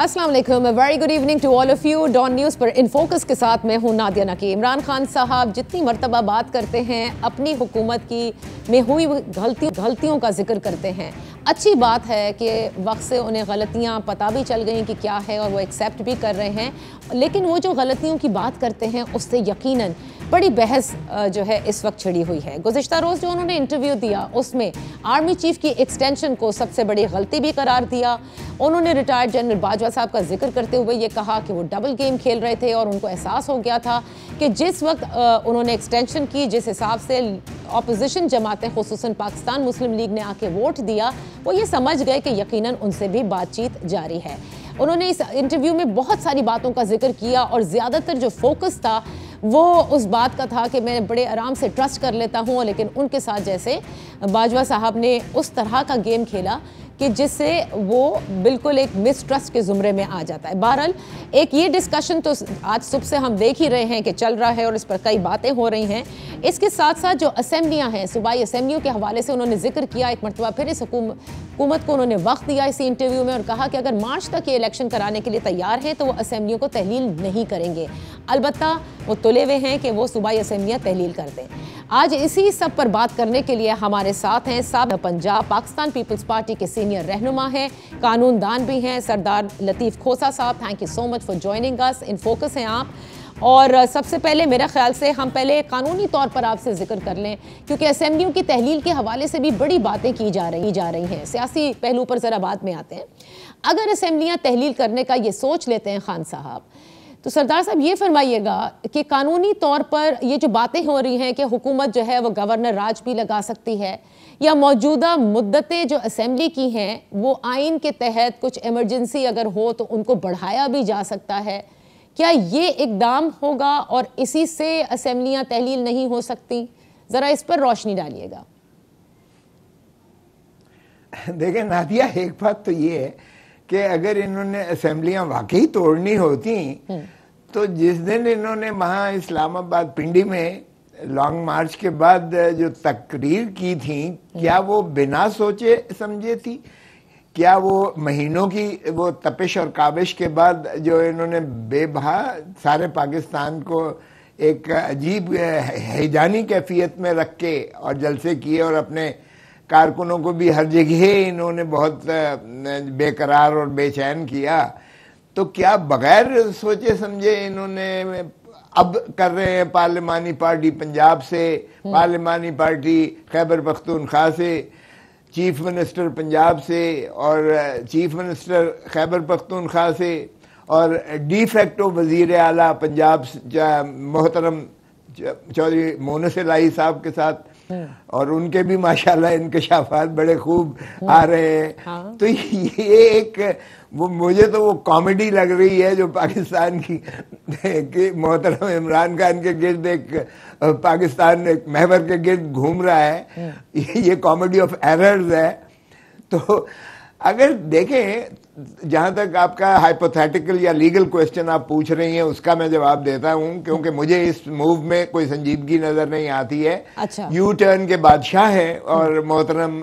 अस्सलाम वालेकुम, very good evening to all of you. Dawn news पर इन फोकस के साथ मैं हूं नादिया नकी। इमरान खान साहब जितनी मर्तबा बात करते हैं अपनी हुकूमत की में हुई गलतियों का जिक्र करते हैं। अच्छी बात है कि वक्त से उन्हें गलतियां पता भी चल गई कि क्या है और वो एक्सेप्ट भी कर रहे हैं, लेकिन वो जो गलतियों की बात करते हैं उससे यकीनन बड़ी बहस जो है इस वक्त छिड़ी हुई है। गुज़िश्ता रोज़ जो उन्होंने इंटरव्यू दिया उसमें आर्मी चीफ की एक्सटेंशन को सबसे बड़ी गलती भी करार दिया। उन्होंने रिटायर्ड जनरल बाजवा साहब का जिक्र करते हुए ये कहा कि वो डबल गेम खेल रहे थे और उनको एहसास हो गया था कि जिस वक्त उन्होंने एक्सटेंशन की, जिस हिसाब से अपोजिशन जमातें खुसूसन पाकिस्तान मुस्लिम लीग ने आके वोट दिया, वो ये समझ गए कि यकीनन उनसे भी बातचीत जारी है। उन्होंने इस इंटरव्यू में बहुत सारी बातों का जिक्र किया और ज़्यादातर जो फोकस था वो उस बात का था कि मैं बड़े आराम से ट्रस्ट कर लेता हूँ, लेकिन उनके साथ जैसे बाजवा साहब ने उस तरह का गेम खेला कि जिससे वो बिल्कुल एक मिसट्रस्ट के ज़ुमरे में आ जाता है। बहरहाल एक ये डिस्कशन तो आज सुबह से हम देख ही रहे हैं कि चल रहा है और इस पर कई बातें हो रही हैं। इसके साथ साथ जो असेंबलियां हैं, सूबाई असेंबलियों के हवाले से उन्होंने जिक्र किया। एक मरतबा फिर इस हुकूमत को उन्होंने वक्त दिया इसी इंटरव्यू में और कहा कि अगर मार्च तक ये इलेक्शन कराने के लिए तैयार हैं तो वो असेंबलियों को तहलील नहीं करेंगे। अलबत्ता वो तुले हुए हैं कि वो सूबाई असेंबलियां तहलील कर दें। आज इसी सब पर बात करने के लिए हमारे साथ हैं साबिक़ पंजाब पाकिस्तान पीपल्स पार्टी के सीनियर रहनुमा हैं, कानून दान भी हैं, सरदार लतीफ़ खोसा साहब। Thank you so much for joining us. In focus हैं आप। और सबसे पहले मेरा ख्याल से हम पहले कानूनी तौर पर आपसे जिक्र कर लें, क्योंकि असेंबलियों की तहलील के हवाले से भी बड़ी बातें की जा रही हैं। सियासी पहलू पर ज़रा बाद में आते हैं। अगर असेंबलियाँ तहलील करने का ये सोच लेते हैं खान साहब, तो सरदार साहब ये फरमाइएगा कि कानूनी तौर पर ये जो बातें हो रही हैं कि हुकूमत जो है वो गवर्नर राज भी लगा सकती है या मौजूदा मुद्दतें जो असेंबली की हैं वो आइन के तहत कुछ इमरजेंसी अगर हो तो उनको बढ़ाया भी जा सकता है, क्या ये इकदाम होगा और इसी से असेंबलियां तहलील नहीं हो सकती? ज़रा इस पर रोशनी डालिएगा। देखें नादिया, एक बात तो ये है कि अगर इन्होंने असेंबलियां वाकई तोड़नी होती तो जिस दिन इन्होंने वहाँ इस्लामाबाद पिंडी में लॉन्ग मार्च के बाद जो तकरीर की थी, क्या वो बिना सोचे समझे थी? क्या वो महीनों की वो तपिश और काबिश के बाद जो इन्होंने बेबहा सारे पाकिस्तान को एक अजीब हैजानी कैफियत में रख के और जलसे किए और अपने कारकुनों को भी हर जगह इन्होंने बहुत बेकरार और बेचैन किया, तो क्या बगैर सोचे समझे इन्होंने अब कर रहे हैं पार्लिमानी पार्टी पंजाब से, पार्लिमानी पार्टी खैबर पख्तूनख्वा से, चीफ मिनिस्टर पंजाब से और चीफ मिनिस्टर खैबर पख्तूनख्वा से और डी फैक्टो वजीर आला पंजाब मोहतरम चौधरी मोनस इलाही साहब के साथ, और उनके भी माशाल्लाह इंकशाफात बड़े खूब आ रहे हैं। हाँ। तो ये एक वो मुझे तो वो कॉमेडी लग रही है जो पाकिस्तान की मोहतरम इमरान खान के गिर्द एक पाकिस्तान एक महवर के गिर्द घूम रहा है। ये कॉमेडी ऑफ एरर्स है। तो अगर देखें, जहां तक आपका हाइपोथेटिकल या लीगल क्वेश्चन आप पूछ रही हैं उसका मैं जवाब देता हूं, क्योंकि मुझे इस मूव में कोई संजीदगी नजर नहीं आती है। अच्छा। यू टर्न के बादशाह हैं और मोहतरम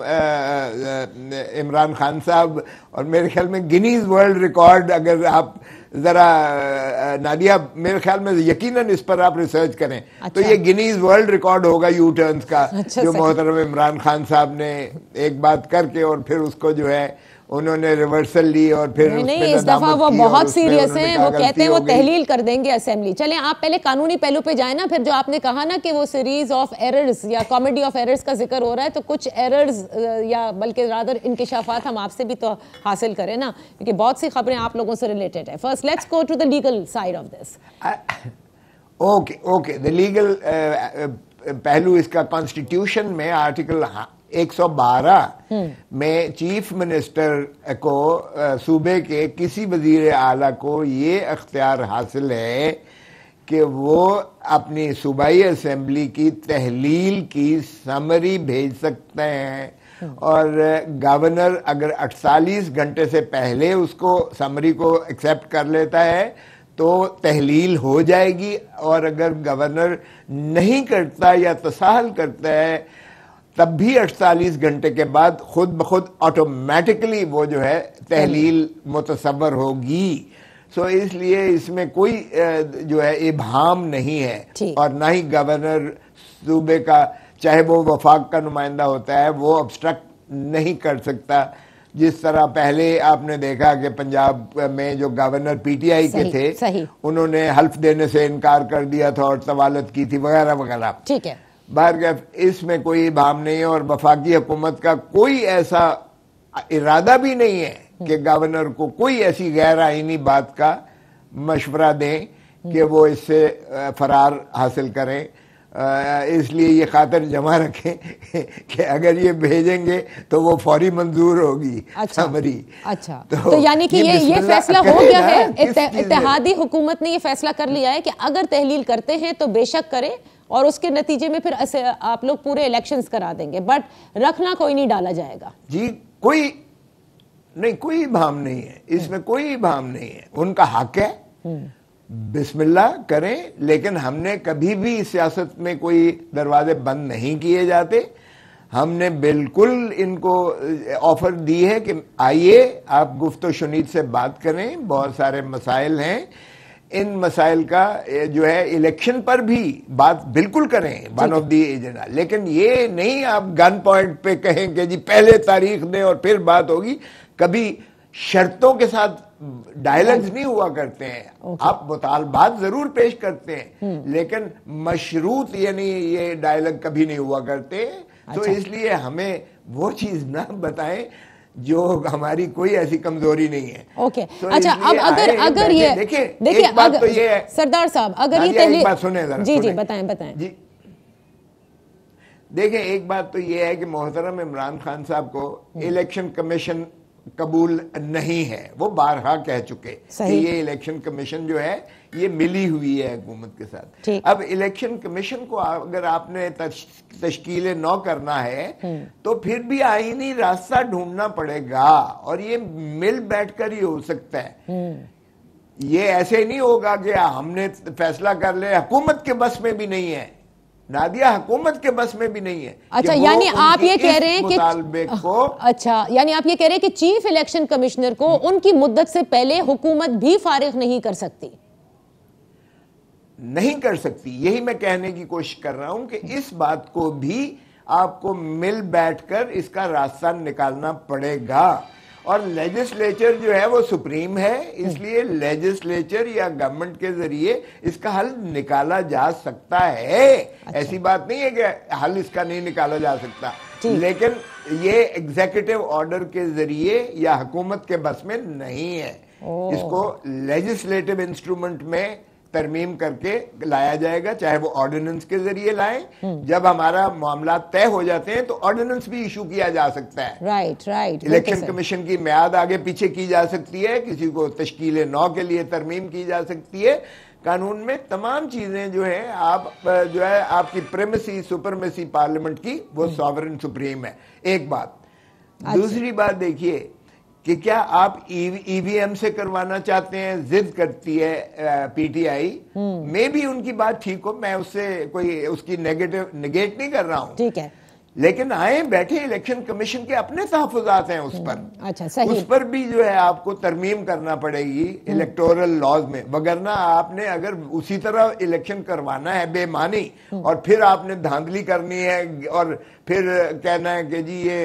इमरान खान साहब, और मेरे ख्याल में गिनीज वर्ल्ड रिकॉर्ड, अगर आप जरा नादिया मेरे ख्याल में यकीनन इस पर आप रिसर्च करें। अच्छा। तो ये गिनीज वर्ल्ड रिकॉर्ड होगा यू टर्न्स का। अच्छा, जो मोहतरम इमरान खान साहब ने एक बात करके और फिर उसको जो है उन्होंने रिवर्सल ली और फिर नहीं, इस दफा वो बहुत सीरियस हैं। वो कहते हैं वो तहलील कर देंगे असेंबली। चलें आप पहले कानूनी पहलू पे जाए ना। फिर जो आपने कहा ना कि वो सीरीज ऑफ एरर्स या कॉमेडी ऑफ एरर्स का जिक्र हो रहा है, तो कुछ एरर्स या बल्कि रादर इंकिशाफात हम आपसे भी तो हासिल करें ना, क्योंकि बहुत सी खबरें आप लोगों से रिलेटेड है। First let's go to the legal side of this. Okay the legal पहलू इसका कॉन्स्टिट्यूशन में आर्टिकल 112 में चीफ मिनिस्टर को सूबे के किसी वजीर आला को ये अख्तियार हासिल है कि वो अपनी सूबाई असेंबली की तहलील की समरी भेज सकते हैं और गवर्नर अगर 48 घंटे से पहले उसको समरी को एक्सेप्ट कर लेता है तो तहलील हो जाएगी, और अगर गवर्नर नहीं करता या तसाहल करता है तब भी 48 घंटे के बाद खुद ब खुद ऑटोमेटिकली वो जो है तहलील मुतसव्वर होगी। सो इसलिए इसमें कोई जो है इबाम नहीं है, और ना ही गवर्नर सूबे का, चाहे वो वफाक का नुमाइंदा होता है, वो ऑब्स्ट्रक्ट नहीं कर सकता। जिस तरह पहले आपने देखा कि पंजाब में जो गवर्नर पीटीआई के थे, उन्होंने हल्फ देने से इनकार कर दिया था और तवालत की थी वगैरह वगैरह। ठीक है, बाहर इसमें कोई इबाम नहीं है, और वफाकी हुकूमत का कोई ऐसा इरादा भी नहीं है कि गवर्नर को कोई ऐसी गैर आईनी बात का मशवरा दें कि वो इससे फरार हासिल करें। इसलिए ये खातर जमा रखें कि अगर ये भेजेंगे तो वो फौरी मंजूर होगी। अच्छा, अच्छा। तो यानी कि ये फैसला हो गया है, इत्तेहादी हुकूमत ने ये फैसला कर लिया है कि अगर तहलील करते हैं तो बेशक करें, और उसके नतीजे में फिर आप लोग पूरे इलेक्शंस करा देंगे, बट रखना कोई नहीं डाला जाएगा। जी कोई नहीं, कोई इबाम नहीं है इसमें, कोई इबाम नहीं है, उनका हक है, बिस्मिल्लाह करें। लेकिन हमने कभी भी सियासत में कोई दरवाजे बंद नहीं किए जाते। हमने बिल्कुल इनको ऑफर दी है कि आइए आप गुफ्तो शुनीद से बात करें, बहुत सारे मसाइल हैं, इन मसाइल का जो है इलेक्शन पर भी बात बिल्कुल करें, वन ऑफ दी एजेंडा। लेकिन ये नहीं आप गन पॉइंट पे कहें कि जी पहले तारीख दें और फिर बात होगी। कभी शर्तों के साथ डायलॉग्स नहीं हुआ करते हैं। आप मुतालबात जरूर पेश करते हैं, लेकिन मशरूत यानी ये डायलॉग कभी नहीं हुआ करते। तो इसलिए हमें वो चीज ना बताएं जो हमारी कोई ऐसी कमजोरी नहीं है। ओके, अच्छा। अब अगर ये देखिए बात तो ये है सरदार साहब, अगर ये एक बात सुने जरा, जी बताएं जी। देखिए एक बात तो ये है कि मोहतरम इमरान खान साहब को इलेक्शन कमीशन कबूल नहीं है। वो बारहा कह चुके कि ये इलेक्शन कमीशन जो है ये मिली हुई है हुकूमत के साथ। अब इलेक्शन कमीशन को अगर आपने तश्कील नौ करना है तो फिर भी आईनी रास्ता ढूंढना पड़ेगा, और ये मिल बैठकर ही हो सकता है। ये ऐसे नहीं होगा कि हमने फैसला कर ले, हुकूमत के बस में भी नहीं है नादिया, हुकूमत के बस में भी नहीं है। अच्छा, यानी आप ये कह रहे हैं कि अच्छा, यानी आप ये कह रहे हैं कि चीफ इलेक्शन कमिश्नर को उनकी मुद्दत से पहले हुकूमत भी फारिग नहीं कर सकती? नहीं कर सकती, यही मैं कहने की कोशिश कर रहा हूं कि इस बात को भी आपको मिल बैठकर इसका रास्ता निकालना पड़ेगा। और लेजिस्लेचर जो है वो सुप्रीम है, इसलिए लेजिस्लेचर या गवर्नमेंट के जरिए इसका हल निकाला जा सकता है। अच्छा। ऐसी बात नहीं है कि हल इसका नहीं निकाला जा सकता, लेकिन ये एग्जीक्यूटिव ऑर्डर के जरिए या हुकूमत के बस में नहीं है। इसको लेजिस्लेटिव इंस्ट्रूमेंट में तरमीम करके लाया जाएगा, चाहे वो ऑर्डिनेंस के जरिए लाएं। जब हमारा मामला तय हो जाते हैं तो ऑर्डिनेंस भी इशू किया जा सकता है। राइट। इलेक्शन कमीशन की म्याद आगे पीछे की जा सकती है, किसी को तश्कील नौ के लिए तरमीम की जा सकती है। कानून में तमाम चीजें जो है आप जो है आपकी प्रेमेसी सुपरमेसी पार्लियामेंट की वो सॉवरेन सुप्रीम है। एक बात। दूसरी बात देखिए कि क्या आप ईवीएम से करवाना चाहते हैं, जिद करती है पीटीआई। में भी उनकी बात ठीक हो, मैं उससे कोई उसकी नेगेट नहीं कर रहा हूं, ठीक है, लेकिन आए बैठे इलेक्शन कमीशन के अपने तहफुजात हैं उस पर। अच्छा, सही। उस पर भी जो है आपको तरमीम करना पड़ेगी इलेक्टोरल लॉज में, वगरना आपने अगर उसी तरह इलेक्शन करवाना है बेमानी और फिर आपने धांधली करनी है और फिर कहना है कि जी ये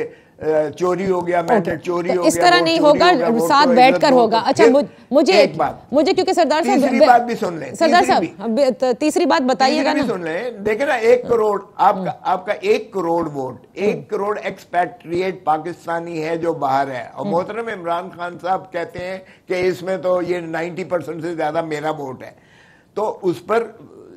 चोरी हो गया, मैटर चोरी हो गया, इस तरह नहीं होगा, साथ बैठकर होगा। अच्छा, मुझे क्योंकि सरदार साहब तीसरी बात भी सुन लें, सरदार साहब तीसरी बात बताइएगा ना। सुन लें, देखे ना 1 करोड़ आपका 1 करोड़ वोट, 1 करोड़ एक्सपैट्रिएट पाकिस्तानी है जो बाहर है, और मोहतरम इमरान खान साहब कहते हैं कि इसमें तो ये 90% से ज्यादा मेरा वोट है। तो उस पर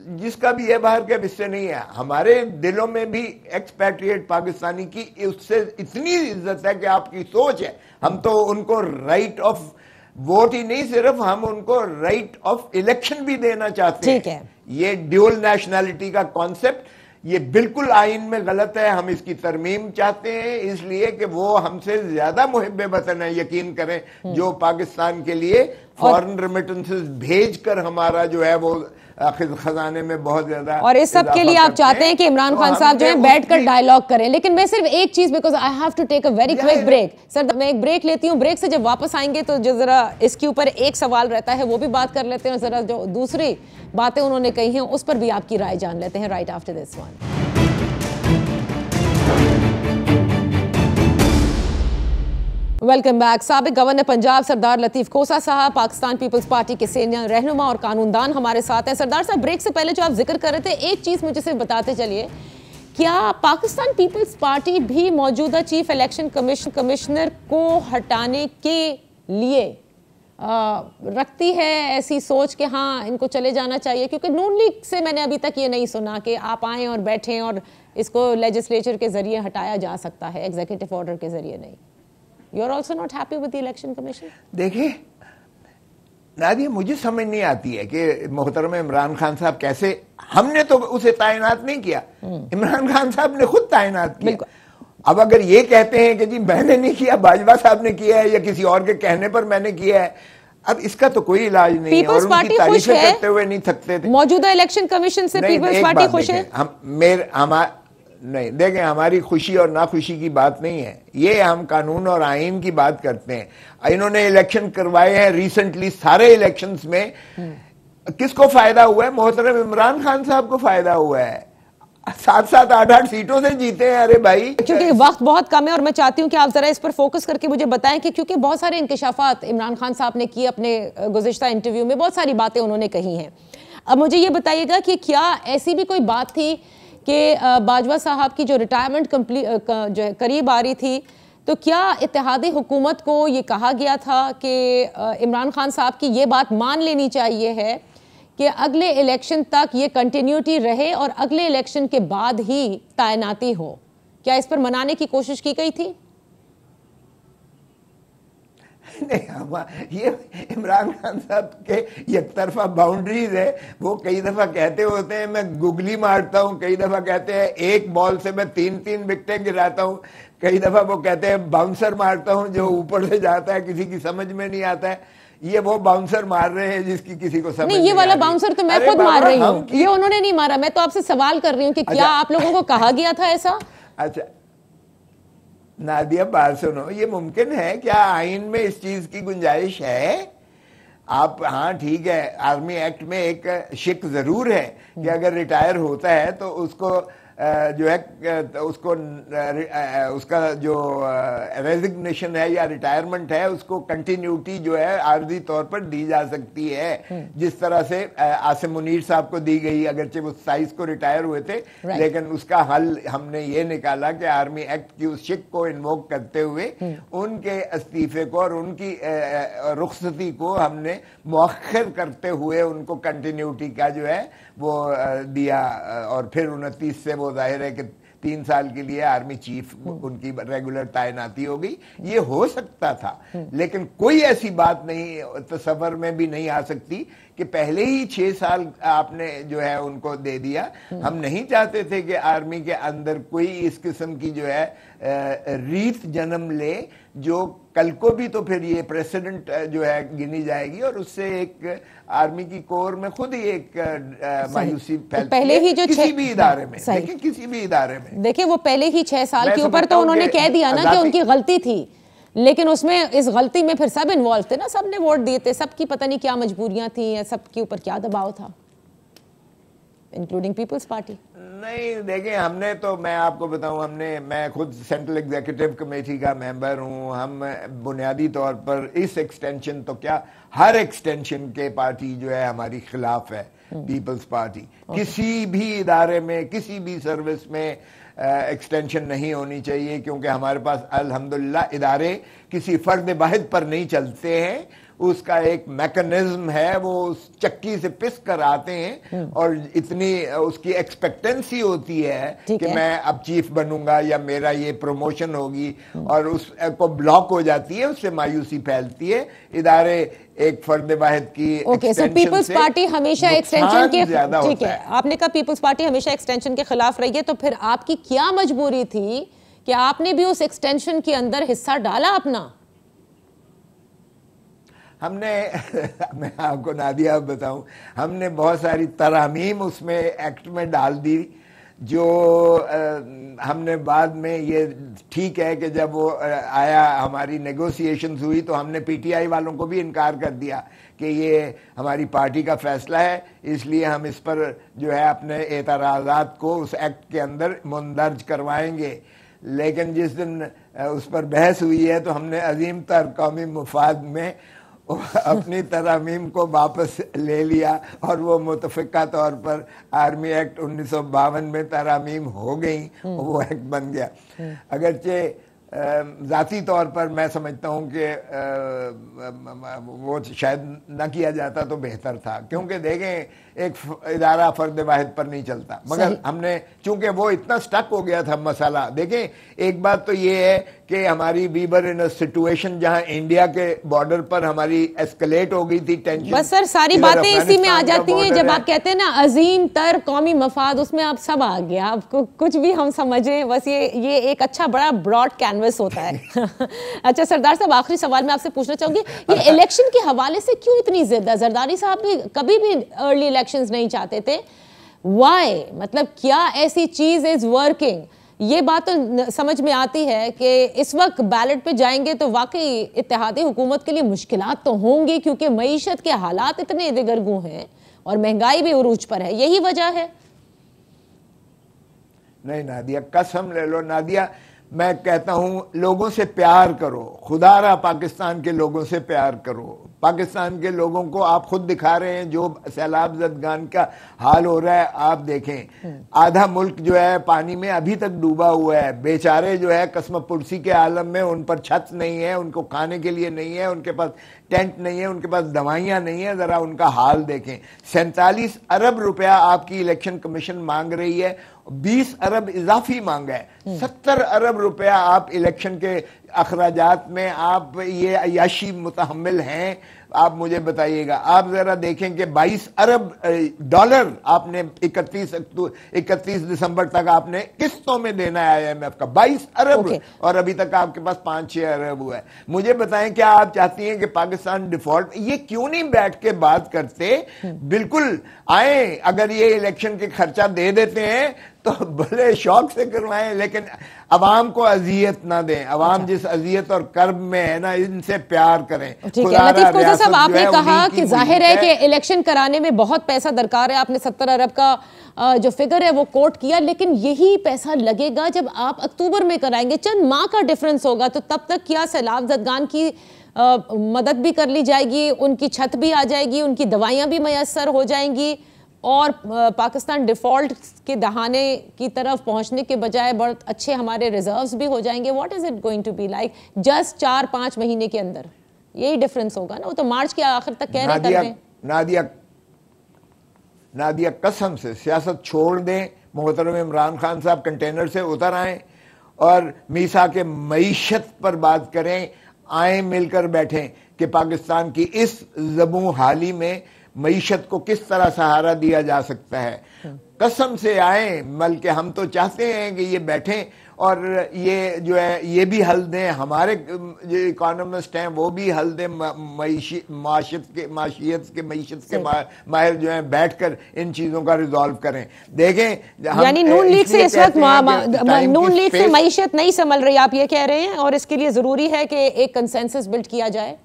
जिसका भी है बाहर के हिस्से नहीं है, हमारे दिलों में भी एक्सपैट्रिएट पाकिस्तानी की उससे इतनी इज्जत है कि आपकी सोच है। हम तो उनको राइट ऑफ वोट ही नहीं, सिर्फ हम उनको राइट ऑफ इलेक्शन भी देना चाहते हैं। ठीक है। ये ड्यूअल नेशनैलिटी का कॉन्सेप्ट ये बिल्कुल आइन में गलत है, हम इसकी तरमीम चाहते हैं, इसलिए कि वो हमसे ज्यादा मुहिब्बे वतन है, यकीन करें, जो पाकिस्तान के लिए फॉरेन रेमिटेंसेस भेज कर हमारा जो है वो खजाने में बहुत ज्यादा। और इस सब के लिए आप चाहते हैं कि इमरान खान साहब जो है बैठकर डायलॉग करें। लेकिन मैं सिर्फ एक चीज, because I have to take a very quick break. Sir मैं एक ब्रेक लेती हूँ, ब्रेक से जब वापस आएंगे तो जो जरा इसके ऊपर एक सवाल रहता है वो भी बात कर लेते हैं, और जरा जो दूसरी बातें उन्होंने कही हैं उस पर भी आपकी राय जान लेते हैं right after this one. Welcome back. साबिक गवर्नर पंजाब सरदार लतीफ खोसा साहब, पाकिस्तान पीपल्स पार्टी के सीनियर रहनुमा और कानूनदान हमारे साथ हैं। सरदार साहब, ब्रेक से पहले जो आप जिक्र कर रहे थे, एक चीज मुझे सिर्फ बताते चलिए, क्या पाकिस्तान पीपल्स पार्टी भी मौजूदा चीफ इलेक्शन कमिश्नर को हटाने के लिए रखती है ऐसी सोच कि हाँ इनको चले जाना चाहिए? क्योंकि नून लीग से मैंने अभी तक ये नहीं सुना कि आप आएँ और बैठें और इसको लेजिस्लेचर के जरिए हटाया जा सकता है, एग्जीक्यूटिव ऑर्डर के जरिए नहीं। You are also not happy with the election commission? देखिए नादिया, मुझे समझ नहीं आती है कि मोहतरम इमरान खान साहब कैसे, हमने तो उसे तैनात नहीं किया, इमरान खान साहब ने खुद तैनात किया। अब अगर ये कहते हैं कि जी मैंने नहीं किया, बाजवा साहब ने किया है या किसी और के कहने पर मैंने किया है, अब इसका तो कोई इलाज नहीं है। और उनकी तारीफें करते हुए नहीं थकते थे। मौजूदा इलेक्शन कमीशन से पीपल्स पार्टी खुश है? नहीं, देखें, हमारी खुशी और नाखुशी की बात नहीं है ये, हम कानून और आईन की बात करते हैं। इन्होंने इलेक्शन करवाए हैं रिसेंटली, सारे इलेक्शंस में किसको फायदा हुआ है? मोहतरम इमरान खान साहब को फायदा हुआ है। 7-7, 8-8 सीटों से जीते हैं। अरे भाई, क्योंकि वक्त बहुत कम है और मैं चाहती हूं कि आप जरा इस पर फोकस करके मुझे बताएं कि क्योंकि बहुत सारे इंकशाफात इमरान खान साहब ने किए अपने गुज़िश्ता इंटरव्यू में, बहुत सारी बातें उन्होंने कही हैं। अब मुझे ये बताइएगा कि क्या ऐसी भी कोई बात थी कि बाजवा साहब की जो रिटायरमेंट जो है करीब आ रही थी, तो क्या इत्तेहादी हुकूमत को ये कहा गया था कि इमरान खान साहब की ये बात मान लेनी चाहिए है कि अगले इलेक्शन तक ये कंटिन्यूटी रहे और अगले इलेक्शन के बाद ही तैनाती हो? क्या इस पर मनाने की कोशिश की गई थी? नहीं, ये इमरान खान साहब के एक तरफा बाउंड्रीज है। वो कई दफा कहते होते हैं मैं गुगली मारता हूँ, कई दफा कहते हैं एक बॉल से मैं 3-3 विकेटें गिराता हूँ, कई दफा वो कहते हैं बाउंसर मारता हूँ जो ऊपर से जाता है, किसी की समझ में नहीं आता है। ये वो बाउंसर मार रहे हैं जिसकी किसी को समझ नहीं। ये वाला बाउंसर तो मैं खुद मार रही हूँ, ये उन्होंने नहीं मारा। मैं तो आपसे सवाल कर रही हूँ कि क्या आप लोगों को कहा गया था ऐसा? अच्छा नादिया, बात सुनो, ये मुमकिन है क्या? आइन में इस चीज की गुंजाइश है? आप, हाँ ठीक है, आर्मी एक्ट में एक शिक जरूर है कि अगर रिटायर होता है तो उसको जो है उसको उसका जो रेजिग्नेशन है या रिटायरमेंट है उसको कंटिन्यूटी जो है आर्जी तौर पर दी जा सकती है, जिस तरह से आसिम मुनीर साहब को दी गई, अगरचे वो 27 को रिटायर हुए थे। लेकिन उसका हल हमने ये निकाला कि आर्मी एक्ट की उस शिक को इन्वोक करते हुए उनके इस्तीफे को और उनकी रुखसती को हमने मुअख्खर करते हुए उनको कंटिन्यूटी का जो है वो दिया। और फिर 29 से वो जाहिर है कि 3 साल के लिए आर्मी चीफ उनकी रेगुलर तैनाती हो गई। ये हो सकता था, लेकिन कोई ऐसी बात नहीं, तस्वर में भी नहीं आ सकती कि पहले ही 6 साल आपने जो है उनको दे दिया। हम नहीं चाहते थे कि आर्मी के अंदर कोई इस किस्म की जो है रीत जन्म ले, जो कल को भी तो फिर ये प्रेसिडेंट जो है गिनी जाएगी और उससे एक आर्मी की कोर में खुद ही एक मायूसी फैलती पहले ही जो किसी भी इदारे में, देखिए किसी भी इदारे में, देखिए वो पहले ही 6 साल के ऊपर तो उन्होंने कह दिया ना कि उनकी गलती थी, लेकिन उसमें इस गलती में फिर सब इन्वॉल्व थे ना, सबने वोट दिए थे, सबकी पता नहीं क्या मजबूरियां थी या सबके ऊपर क्या दबाव था, इंक्लूडिंग पीपल्स पार्टी। नहीं देखें, हमने तो, मैं आपको बताऊं, मैं खुद सेंट्रल एग्जीक्यूटिव कमेटी का मेंबर हूं। हम बुनियादी तौर पर इस एक्सटेंशन तो क्या हर एक्सटेंशन के पार्टी जो है हमारी खिलाफ है, पीपल्स पार्टी। किसी भी इदारे में, किसी भी सर्विस में एक्सटेंशन नहीं होनी चाहिए, क्योंकि हमारे पास अल्हम्दुलिल्लाह इदारे किसी फर्द वाहिद पर नहीं चलते हैं, उसका एक मैकेनिज्म है, वो उस चक्की से पिस कर आते हैं और इतनी उसकी एक्सपेक्टेंसी होती है कि मैं अब चीफ बनूंगा या मेरा ये प्रमोशन होगी, और उसको ब्लॉक हो जाती है, उससे मायूसी फैलती है। इदारे एक फर्द वाहिद की सो पीपल्स पार्टी हमेशा एक्सटेंशन के, ठीक है, आपने कहा पीपल्स पार्टी हमेशा एक्सटेंशन के खिलाफ रही है, तो फिर आपकी क्या मजबूरी थी कि आपने भी उस एक्सटेंशन के अंदर हिस्सा डाला अपना? हमने मैं आपको नादिया बताऊं, हमने बहुत सारी तरमीम उसमें एक्ट में डाल दी जो हमने बाद में, ये ठीक है कि जब वो आया हमारी नेगोशिएशंस हुई तो हमने पीटीआई वालों को भी इनकार कर दिया कि ये हमारी पार्टी का फैसला है, इसलिए हम इस पर जो है अपने एतराज़ात को उस एक्ट के अंदर मुंदर्ज करवाएंगे। लेकिन जिस दिन उस पर बहस हुई है तो हमने अजीम तर कौमी मुफाद में अपनी तरमीम को वापस ले लिया और वो मुतफ़िका तौर पर आर्मी एक्ट 1952 में तरमीम हो गई, वो एक्ट बन गया। अगरचे ज़ाती तौर पर मैं समझता हूँ कि वो शायद न किया जाता तो बेहतर था, क्योंकि देखें एक इदारा फर्द वाहिद पर नहीं चलता, मगर हमने चूंकि वो इतना स्टक हो गया था मसाला। देखें एक बात तो ये है कि हमारी we were in a situation जहां इंडिया के बॉर्डर पर हमारी एस्केलेट हो गई थी टेंशन। बस सर सारी बातें इसी में आ जाती हैं जब आप कहते हैं ना अजीम तर कौमी मफाद, उसमें आप सब आ गया, आपको कुछ भी हम समझें, बस ये एक अच्छा बड़ा ब्रॉड कैनवस होता है। अच्छा सरदार साहब, आखिरी सवाल मैं आपसे पूछना चाहूंगी, ये इलेक्शन के हवाले से क्यों इतनी जिद है? जरदारी साहब भी कभी भी अर्ली इलेक्शंस नहीं चाहते थे, व्हाई? मतलब क्या ऐसी चीज इज वर्किंग? ये बात तो समझ में आती है कि इस वक्त बैलेट पे जाएंगे तो वाकई इत्तेहादी हुकूमत के लिए मुश्किलात तो होंगी, क्योंकि मईशत के हालात इतने दिगरगू हैं और महंगाई भी उरूज पर है, यही वजह है। नहीं नादिया, कसम ले लो नादिया, मैं कहता हूं लोगों से प्यार करो, खुदारा पाकिस्तान के लोगों से प्यार करो। पाकिस्तान के लोगों को आप खुद दिखा रहे हैं जो सैलाब ज़दगान का हाल हो रहा है, आप देखें आधा मुल्क जो है पानी में अभी तक डूबा हुआ है, बेचारे जो है कसम पुरसी के आलम में, उन पर छत नहीं है, उनको खाने के लिए नहीं है, उनके पास टेंट नहीं है, उनके पास दवाइयां नहीं है, जरा उनका हाल देखें। 47 अरब रुपया आपकी इलेक्शन कमीशन मांग रही है, 20 अरब इजाफी मांगा है, 70 अरब रुपया आप इलेक्शन के अखराजात में आप ये अयाशी मुतहम्मिल हैं। आप मुझे बताइएगा, आप जरा देखें कि 22 अरब डॉलर आपने 31 दिसंबर तक आपने किस्तों में देना है IMF का, 22 अरब और अभी तक आपके पास 5-6 अरब हुआ है। मुझे बताएं क्या आप चाहती हैं कि पाकिस्तान डिफॉल्ट? ये क्यों नहीं बैठ के बात करते? बिल्कुल आए, अगर ये इलेक्शन के खर्चा दे देते हैं तो भले शौक से करवाएं, लेकिन अवाम को अजियत ना दें। अवाम जिस अजियत और कर्ब में है ना, इनसे प्यार करें। ठीक है लतीफ कोजा साहब, आपने कहा कि जाहिर है कि इलेक्शन कराने में बहुत पैसा दरकार है, आपने 70 अरब का जो फिगर है वो कोट किया, लेकिन यही पैसा लगेगा जब आप अक्टूबर में कराएंगे, चंद माह का डिफरेंस होगा, तो तब तक क्या सैलाब ज़दगान की मदद भी कर ली जाएगी, उनकी छत भी आ जाएगी, उनकी दवाइयाँ भी मैसर हो जाएंगी और पाकिस्तान डिफॉल्ट के दहाने की तरफ पहुंचने के बजाय बहुत अच्छे हमारे रिजर्व्स भी हो जाएंगे। What is it going to be like just 4-5 महीने के अंदर? यही डिफरेंस होगा ना, वो तो मार्च के आखिर तक कह रहे हैं। नादिया कसम से सियासत छोड़ दें, मोहतरम इमरान खान साहब कंटेनर से उतर आए और मीसा के मईशत पर बात करें, आए मिलकर बैठें कि पाकिस्तान की इस ज़बू हाली में मईशत को किस तरह सहारा दिया जा सकता है। कसम से आए, बल्कि हम तो चाहते हैं कि ये बैठें और ये जो है ये भी हल दें, हमारे जो इकोनॉमिस्ट हैं वो भी हल दें, माशियत के माहिर जो हैं बैठकर इन चीज़ों का रिजॉल्व करें। देखें यानी नून लीग से इस वक्त नून लीग से मईशत नहीं संभल रही, आप ये कह रहे हैं, और इसके लिए ज़रूरी है कि एक कंसेंसस बिल्ड किया जाए।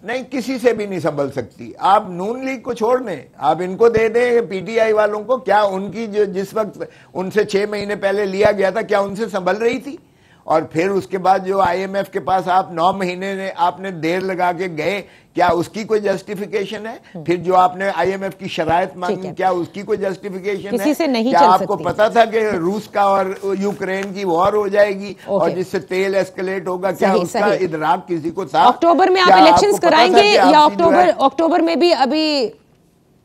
नहीं, किसी से भी नहीं संभल सकती। आप नून लीग को छोड़ दें, आप इनको दे दें पीटीआई वालों को, क्या उनकी जो जिस वक्त उनसे 6 महीने पहले लिया गया था क्या उनसे संभल रही थी? और फिर उसके बाद जो IMF के पास आप 9 महीने आपने देर लगा के गए, क्या उसकी कोई जस्टिफिकेशन है? फिर जो आपने IMF की शराइत मांगी, क्या उसकी कोई जस्टिफिकेशन है? से नहीं क्या चल आपको पता था कि रूस का और यूक्रेन की वॉर हो जाएगी और जिससे तेल एस्केलेट होगा? क्या उसका इदराक किसी को था? अक्टूबर में आप इलेक्शंस कराएंगे या अक्टूबर में भी अभी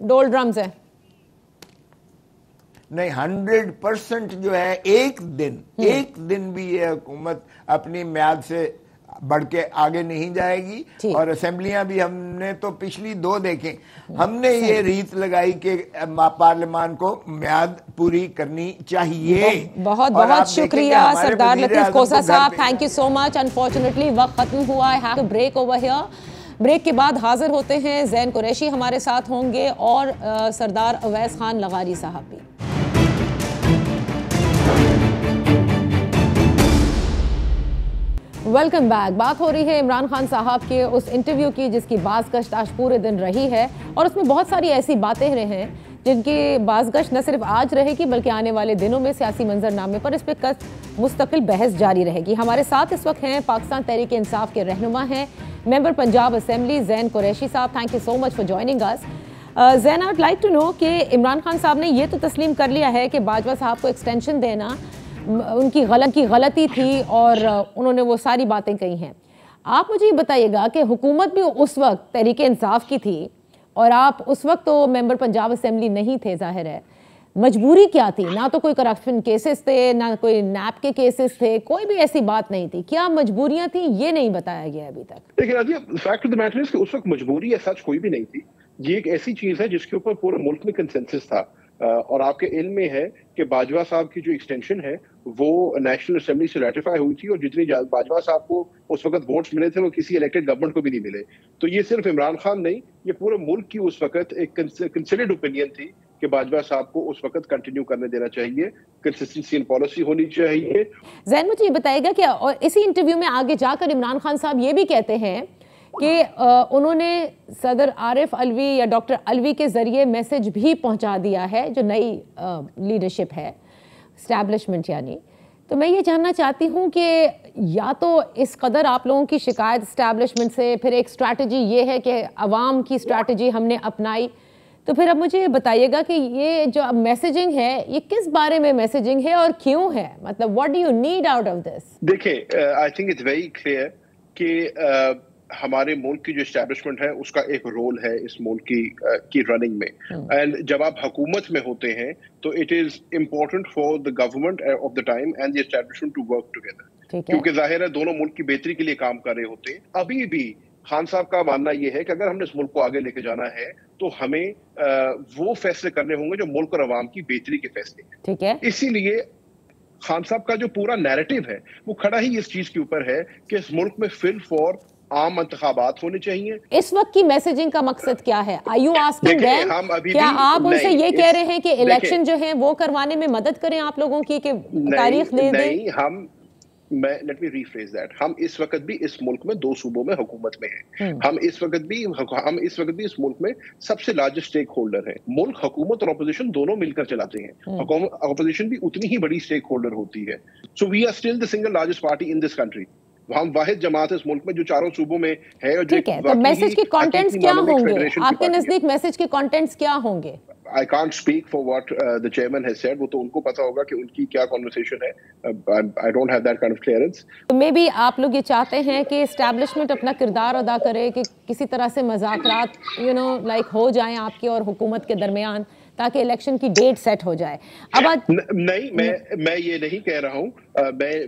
डोल ड्रम्स है? नहीं, 100% जो है एक दिन भी ये हुकूमत अपनी म्याद से बढ़ के आगे नहीं जाएगी। और असेंबलियां भी हमने तो पिछली 2 देखें, हमने ये रीत लगाई कि पार्लियामान को म्याद पूरी करनी चाहिए। बहुत बहुत शुक्रिया सरदार लतीफ खोसा साहब, thank you so much. Unfortunately वक्त खत्म हुआ, I have to break over here. Break के बाद हाजिर होते हैं, ज़ैन कुरैशी हमारे साथ होंगे और सरदार अवैस खान लगारी साहब भी। Welcome back. बात हो रही है इमरान खान साहब के उस इंटरव्यू की जिसकी बाज़गश्त आज पूरे दिन रही है, और उसमें बहुत सारी ऐसी बातें रही हैं जिनकी बाज़गश्त न सिर्फ आज रहेगी बल्कि आने वाले दिनों में सियासी मंजरनामे पर इस पर मुस्तकिल बहस जारी रहेगी। हमारे साथ इस वक्त हैं पाकिस्तान तहरीक इंसाफ के रहनुमा हैं, मेंबर पंजाब असेंबली ज़ैन कुरैशी साहब। Thank you so much for joining us. Zain, I would like to know कि इमरान खान साहब ने ये तो तस्लीम कर लिया है कि बाजवा साहब को एक्सटेंशन देना उनकी गलती थी और उन्होंने वो सारी बातें कही हैं। आप मुझे ये बताइएगा कि हुकूमत भी उस वक्त तहरीक इंसाफ की थी और आप उस वक्त तो मेंबर पंजाब असेंबली नहीं थे, जाहिर है मजबूरी क्या थी? ना तो कोई करप्शन केसेस थे, ना कोई नैप के केसेस थे, कोई भी ऐसी बात नहीं थी। क्या मजबूरियां थी, ये नहीं बताया गया अभी तक। देखिए Nadia, fact of the matter is कि उस वक्त मजबूरी या सच कोई भी नहीं थी। ये एक ऐसी चीज है जिसके ऊपर पूरे मुल्क में कंसेंसस था, और आपके इल्म में है कि बाजवा साहब की जो एक्सटेंशन है वो नेशनल असेंबली से रेटिफाई हुई थी, और जितनी बाजवा साहब को उस वक्त वोट्स मिले थे वो किसी इलेक्टेड गवर्नमेंट को भी नहीं मिले। तो ये सिर्फ इमरान खान नहीं, ये पूरे मुल्क की उस वक्त एक कंसिडर्ड ओपिनियन थी कि बाजवा साहब को उस वक्त कंटिन्यू करने देना चाहिए, कंसिस्टेंसी इन पॉलिसी होनी चाहिए। ज़ैन, मुझे ये बताएगा कि और इसी इंटरव्यू में आगे जाकर इमरान खान साहब ये भी कहते हैं कि उन्होंने सदर आरिफ अलवी या डॉक्टर अलवी के ज़रिए मैसेज भी पहुंचा दिया है, जो नई लीडरशिप है, स्टैब्लिशमेंट यानी। तो मैं ये जानना चाहती हूँ कि या तो इस कदर आप लोगों की शिकायत स्टैब्लिशमेंट से, फिर एक स्ट्रैटेजी ये है कि अवाम की स्ट्रैटेजी हमने अपनाई, तो फिर अब मुझे बताइएगा कि ये जो मैसेजिंग है ये किस बारे में मैसेजिंग है और क्यों है? मतलब what do you need out of this? देखिए, I think it's very clear कि हमारे मुल्क की जो एस्टैब्लिशमेंट है उसका एक रोल है इस मुल्क की रनिंग में। एंड जब आप हुकूमत में होते हैं तो it is important for the government of the time and the establishment to work together, क्योंकि जाहिर है दोनों मुल्क की बेहतरी के लिए काम कर रहे होते हैं। अभी भी खान साहब का मानना यह है कि अगर हमने इस मुल्क को आगे लेके जाना है तो हमें वो फैसले करने होंगे जो मुल्क और अवाम की बेहतरी के फैसले हैं। ठीक है, इसीलिए खान साहब का जो पूरा नैरेटिव है वो खड़ा ही इस चीज के ऊपर है कि इस मुल्क में फिल फॉर आम इंतखाबात होने चाहिए। इस वक्त की मैसेजिंग का मकसद क्या है? आर यू आस्किंग देम, क्या आप उनसे ये कह रहे हैं कि इलेक्शन जो है वो करवाने में मदद करें आप लोगों की, कि तारीख दे दें? नहीं, लेट मी रीफ्रेज दैट। हम इस वक्त भी इस मुल्क में 2 सूबों में हुकूमत में हैं। हम इस वक्त भी इस मुल्क में सबसे लार्जेस्ट स्टेक होल्डर हैं। मुल्क हुकूमत और अपोजिशन दोनों मिलकर चलाते हैं। अपोजिशन भी उतनी ही बड़ी स्टेक होल्डर होती है। So we are still the single largest party in this country. हम वाहिद जमात इस मुल्क में जो 4 सूबों में है। ठीक है, तो मैसेज के कंटेंट्स क्या होंगे आपके नजदीक? मैसेज के कंटेंट्स क्या होंगे? I can't speak for what the chairman has said. वो तो उनको पता होगा कि उनकी क्या कॉन्वर्सेशन है। I don't have that kind of clearance. तो मे बी आप लोग ये चाहते हैं कि एस्टैब्लिशमेंट अपना किरदार अदा करे, कि किसी तरह से मज़ाकरात हो जाएं आपकी और हुकूमत के दरमियान, ताकि इलेक्शन की डेट सेट हो जाए। अब नहीं, मैं ये नहीं कह रहा हूँ।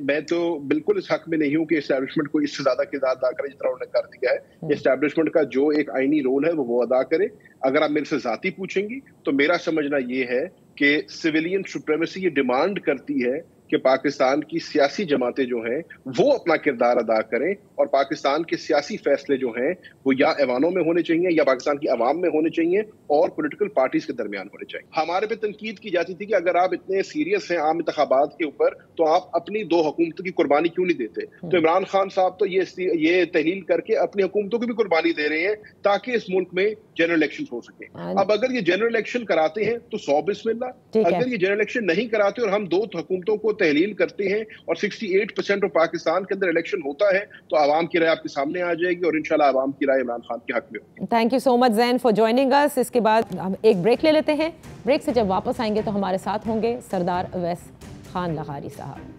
मैं तो बिल्कुल इस हक में नहीं हूँ कि एस्टैब्लिशमेंट को इससे ज्यादा किरदार अदा करे जितना उन्होंने कर दिया है। एस्टैब्लिशमेंट का जो एक आईनी रोल है वो अदा करे। अगर आप मेरे से जाती पूछेंगी तो मेरा समझना ये है कि सिविलियन सुप्रीमेसी ये डिमांड करती है कि पाकिस्तान की सियासी जमातें जो हैं वो अपना किरदार अदा करें, और पाकिस्तान के सियासी फैसले जो हैं वो या ऐवानों में होने चाहिए या पाकिस्तान की आवाम में होने चाहिए और पॉलिटिकल पार्टीज के दरमियान होने चाहिए। हमारे पे तनकीद की जाती थी कि अगर आप इतने सीरियस हैं आम इंतखाबात के ऊपर तो आप अपनी 2 हुकूमतों की कुर्बानी क्यों नहीं देते? तो इमरान खान साहब तो ये तहलील करके अपनी हुकूमतों की भी कुर्बानी दे रहे हैं ताकि इस मुल्क में जनरल इलेक्शन हो सके। अब अगर ये जनरल इलेक्शन कराते हैं तो 100 बिस्मिल्लाह, अगर ये जनरल इलेक्शन नहीं कराते और हम 2 हुकूमतों को तहलील करते हैं और 68% ऑफ पाकिस्तान के अंदर इलेक्शन होता है तो आवाम की राय आपके सामने आ जाएगी और इंशाल्लाह आवाम की राय इमरान खान के हक में होगी। Thank you so much Zain for joining us. इसके बाद हम एक ब्रेक ले लेते हैं। ब्रेक से जब वापस आएंगे तो हमारे साथ होंगे सरदार अवैस खान लगारी साहब।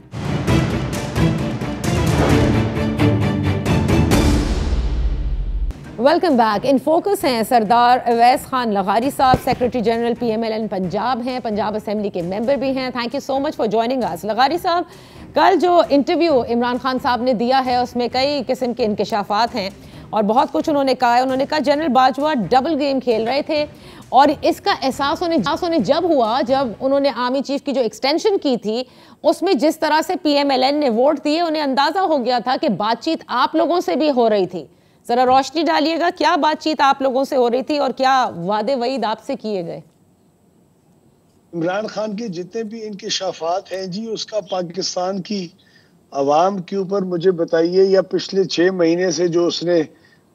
Welcome back. इन फोकस हैं सरदार अवैस खान लगारी साहब, सेक्रेटरी जनरल PMLN पंजाब हैं, पंजाब असेंबली के मेंबर भी हैं। Thank you so much for joining us. लगारी साहब, कल जो इंटरव्यू इमरान खान साहब ने दिया है उसमें कई किस्म के इंकशाफात हैं और बहुत कुछ उन्होंने कहा है। उन्होंने कहा जनरल बाजवा डबल गेम खेल रहे थे और इसका एहसास उन्हें जब हुआ जब उन्होंने आर्मी चीफ की जो एक्सटेंशन की थी उसमें जिस तरह से PMLN ने वोट दिए, उन्हें अंदाजा हो गया था कि बातचीत आप लोगों से भी हो रही थी। जरा रोशनी डालिएगा, क्या बातचीत आप लोगों से हो रही थी और क्या वादे वईद आपसे किए गए? इमरान खान के जितने भी इंकशाफात हैं जी, उसका पाकिस्तान की आवाम के ऊपर मुझे बताइए, या पिछले 6 महीने से जो उसने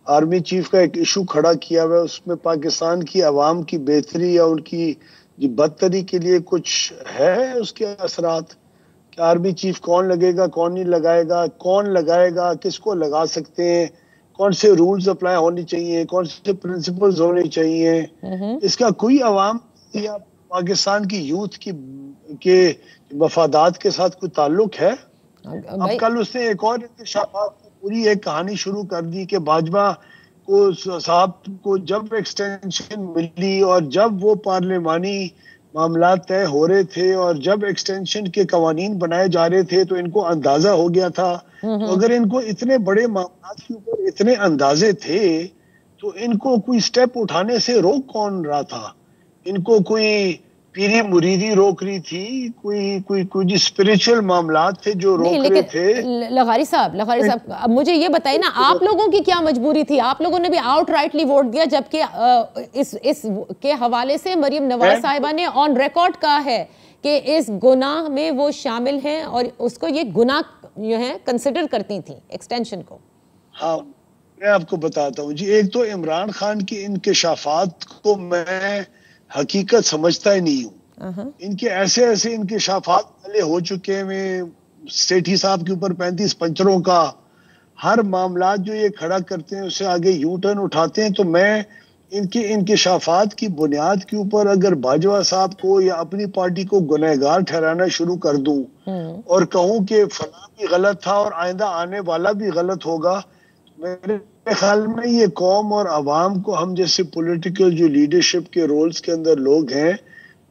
आर्मी चीफ का एक इशू खड़ा किया हुआ है, उसमें पाकिस्तान की आवाम की बेहतरी या उनकी बदतरी के लिए कुछ है उसके असरात? कि आर्मी चीफ कौन लगेगा, कौन नहीं लगाएगा, कौन लगाएगा, किसको लगा सकते हैं, कौन से रूल्स अप्लाई होने चाहिए, कौन से प्रिंसिपल्स होने चाहिए, इसका कोई आवाम या पाकिस्तान की यूथ के मफादात के साथ कोई ताल्लुक है? अब कल उसने एक और इंकशाफात पूरी एक कहानी शुरू कर दी कि बाजवा को साहब को जब एक्सटेंशन मिली और जब वो पार्लिमानी मामला तय हो रहे थे और जब एक्सटेंशन के कवानीन बनाए जा रहे थे तो इनको अंदाजा हो गया था। तो अगर इनको इतने बड़े मामला के ऊपर इतने अंदाजे थे तो इनको कोई स्टेप उठाने से रोक कौन रहा था? इनको कोई पीरी मुरीदी रोक रही थी, कोई स्पिरिचुअल मामला थे जो रोक रहे थे? लगारी साहब, अब मुझे ये बताइए ना, आप लोगों की क्या मजबूरी थी? आप लोगों ने भी आउट राइटली वोट दिया, जबकि इस के हवाले से मरियम नवाज साहिबा ने ऑन रिकॉर्ड कहा है कि इस गुनाह में वो शामिल हैं और उसको ये गुनाह जो है कंसिडर करती थी एक्सटेंशन को। हाँ, मैं आपको बताता हूँ जी। एक तो इमरान खान की इंकशाफात को मैं हकीकत समझता ही नहीं हूँ। इनके ऐसे इंकशाफात पहले हो चुके हैं। सेठी साहब के ऊपर 35 पंचरों का हर मामला जो ये खड़ा करते हैं उससे आगे यू टर्न उठाते हैं। तो मैं इनके इंकशाफात की बुनियाद के ऊपर अगर बाजवा साहब को या अपनी पार्टी को गुनहगार ठहराना शुरू कर दूं और कहूं कि फलां भी गलत था और आइंदा आने वाला भी गलत होगा, मेरे ख्याल में ये कौम और आवाम को हम जैसे पॉलिटिकल जो लीडरशिप के रोल्स के अंदर लोग हैं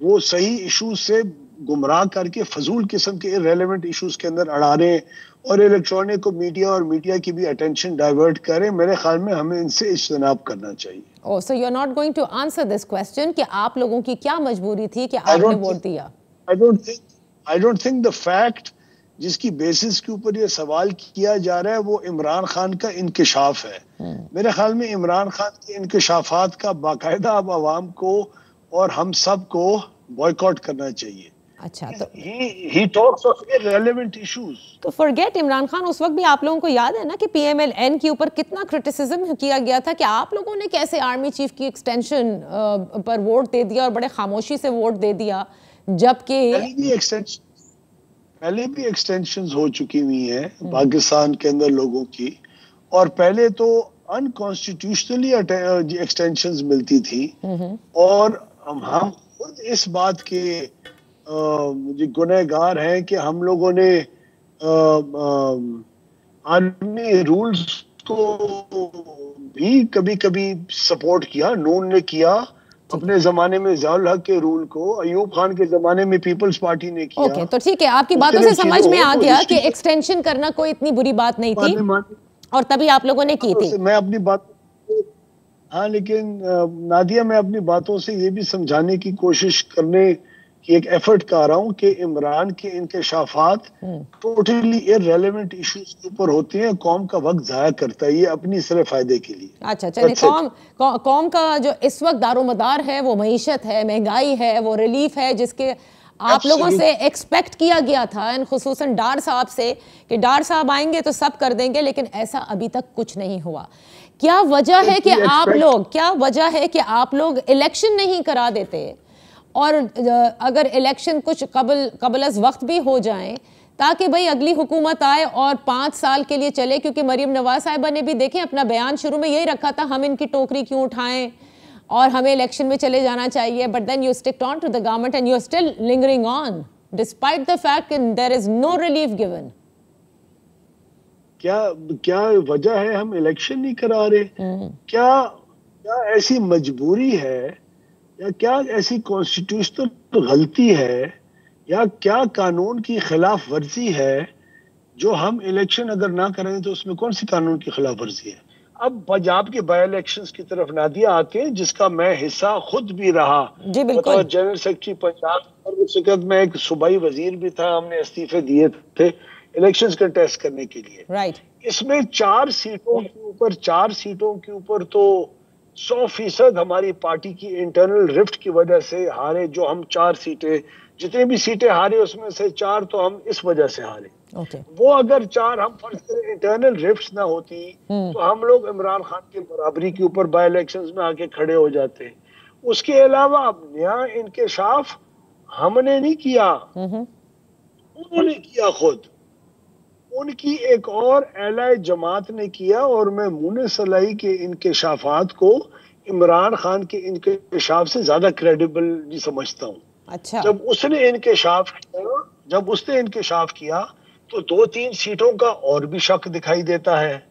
वो सही इश्यूज से गुमराह करके फजूल किस्म के इररेलेवेंट इश्यूज के अंदर अड़ा रहे हैं और इलेक्ट्रॉनिक मीडिया और मीडिया की भी अटेंशन डाइवर्ट करें। मेरे ख्याल में हमें इनसे इज्तनाब करना चाहिए। Oh, so you are not going to answer this question कि आप लोगों की क्या मजबूरी थी कि आपने वोट दिया? I don't think the fact जिसकी बेसिस के ऊपर ये सवाल किया जा रहा है वो इमरान खान का इंकशाफ है। मेरे ख्याल में इमरान खान के इंकशाफात का बाकायदा अब आवाम को और हम सब को बॉयकॉट करना चाहिए। अच्छा, तो he talks of irrelevant issues. तो फॉरगेट इमरान खान, उस वक्त भी आप लोगों को याद है ना कि PMLN के ऊपर कितना क्रिटिसिज्म किया गया था कि आप लोगों ने कैसे आर्मी चीफ की एक्सटेंशन पर वोट दे दिया और बड़े खामोशी से वोट दे दिया, जबकि पहले भी एक्सटेंशंस हो चुकी हुई हैं पाकिस्तान के अंदर लोगों की, और पहले तो अनकॉन्स्टिट्यूशनली एक्सटेंशंस मिलती थी और हम खुद इस बात के गुनहगार हैं कि हम लोगों ने आर्मी रूल्स को भी कभी कभी सपोर्ट किया। नून ने किया अपने जमाने में, ज़ियाउल हक के रूल को अयूब खान के जमाने में पीपल्स पार्टी ने किया। ओके, तो ठीक है, आपकी बातों से समझ में आ गया कि एक्सटेंशन करना कोई इतनी बुरी बात नहीं थी और तभी आप लोगों ने की थी। मैं अपनी बात, हाँ, लेकिन नादिया, मैं अपनी बातों से ये भी समझाने की कोशिश करने की एक एफर्ट कर रहा हूँ कि इमरान के इंकशाफात टोटली इररेलेवेंट इश्यूज के ऊपर होते हैं, कौम का वक्त जाया करता है ये अपनी सिर्फ फायदे के लिए। अच्छा, चलिए, कौम का जो इस वक्त दारोमदार है वो मईशत है, महंगाई है, वो रिलीफ है जिसके आप लोगों से एक्सपेक्ट किया गया था, खुसूसन डार साहब से कि डार साहब आएंगे तो सब कर देंगे, लेकिन ऐसा अभी तक कुछ नहीं हुआ। क्या वजह है कि आप लोग इलेक्शन नहीं करा देते और अगर इलेक्शन कुछ कबल वक्त भी हो जाएं ताकि भाई अगली हुकूमत आए और 5 साल के लिए चले? क्योंकि मरियम नवाज साहिबा ने भी देखें अपना बयान शुरू में यही रखा था, हम इनकी टोकरी क्यों उठाएं और हमें इलेक्शन में चले जाना चाहिए, but then you stick on to the government and you are still lingering on despite the fact that there is no relief given. क्या वजह है हम इलेक्शन नहीं करा रहे? क्या ऐसी मजबूरी है या क्या ऐसी कॉन्स्टिट्यूशनल गलती है या क्या कानून की खिलाफ वर्जी है जो हम इलेक्शन अगर ना करें तो उसमें कौन सी कानून की खिलाफ वर्जी है? अब पंजाब के बाई इलेक्शंस की तरफ नादिया आते हैं, जिसका मैं हिस्सा खुद भी रहा। जी बिल्कुल। जनरल सेक्रेटरी पंजाब और उस वक्त मैं एक सूबाई वजीर भी था, हमने इस्तीफे दिए थे इलेक्शंस कंटेस्ट करने के लिए। राइट। इसमें 4 सीटों के ऊपर तो 100% हमारी पार्टी की इंटरनल रिफ्ट की वजह से हारे। जो हम 4 सीटें, जितनी भी सीटें हारे उसमें से 4 तो हम इस वजह से हारे। वो अगर 4 हम फर्ज करें इंटरनल रिफ्ट्स ना होती तो हम लोग इमरान खान के बराबरी के ऊपर बाई इलेक्शंस में आके खड़े हो जाते। उसके अलावा अब नया इंकशाफ हमने नहीं किया, उन्होंने किया खुद। उनकी एक और एलाय जमात ने किया और मैं मुने सलाई के इंकशाफात को इमरान खान के इंकशाफ से ज्यादा क्रेडिबल समझता हूँ। अच्छा। जब उसने इंकशाफ किया तो 2-3 सीटों का और भी शक दिखाई देता है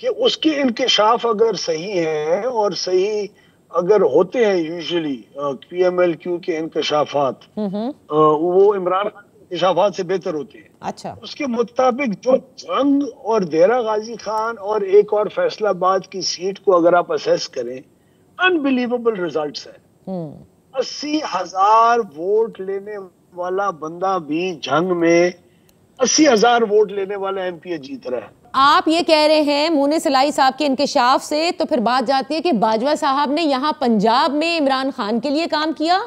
कि उसके इंकशाफ अगर सही है और सही अगर होते हैं यूजुअली PMLQ के इंकशाफात, वो इमरान खान के इंकशाफात से बेहतर होते हैं। अच्छा। उसके मुताबिक जो जंग और देरा गाजी खान और एक और फैसलाबाद की सीट को अगर आप असेस करें, अनबिलीवेबल रिजल्ट्स है। 80,000 वोट लेने वाला बंदा भी जंग में 80,000 वोट लेने वाला MP जीत रहा है। आप ये कह रहे हैं मुने सलाई साहब के इंकशाफ से, तो फिर बात जाती है कि बाजवा साहब ने यहाँ पंजाब में इमरान खान के लिए काम किया।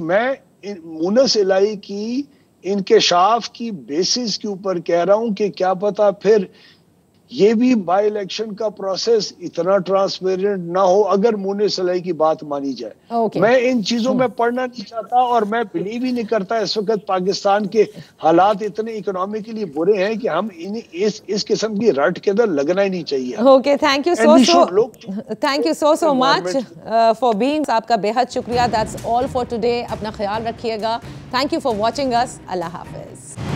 मैं मुने सलाई की इंकशाफ की बेसिस के ऊपर कह रहा हूं कि क्या पता फिर ये भी बाई इलेक्शन का प्रोसेस इतना ट्रांसपेरेंट ना हो अगर मुने सलाई की बात मानी जाए। मैं इन चीजों में पढ़ना नहीं चाहता और मैं बिलीव ही नहीं करता इस वक्त पाकिस्तान के हालात इतने इकोनॉमिकली बुरे हैं कि हम इस किस्म की रट के अंदर लगना ही नहीं चाहिए। Okay, thank you so much for being. आपका बेहद शुक्रिया। That's all for today. अपना ख्याल रखिएगा। Thank you for watching us. Allah Hafiz.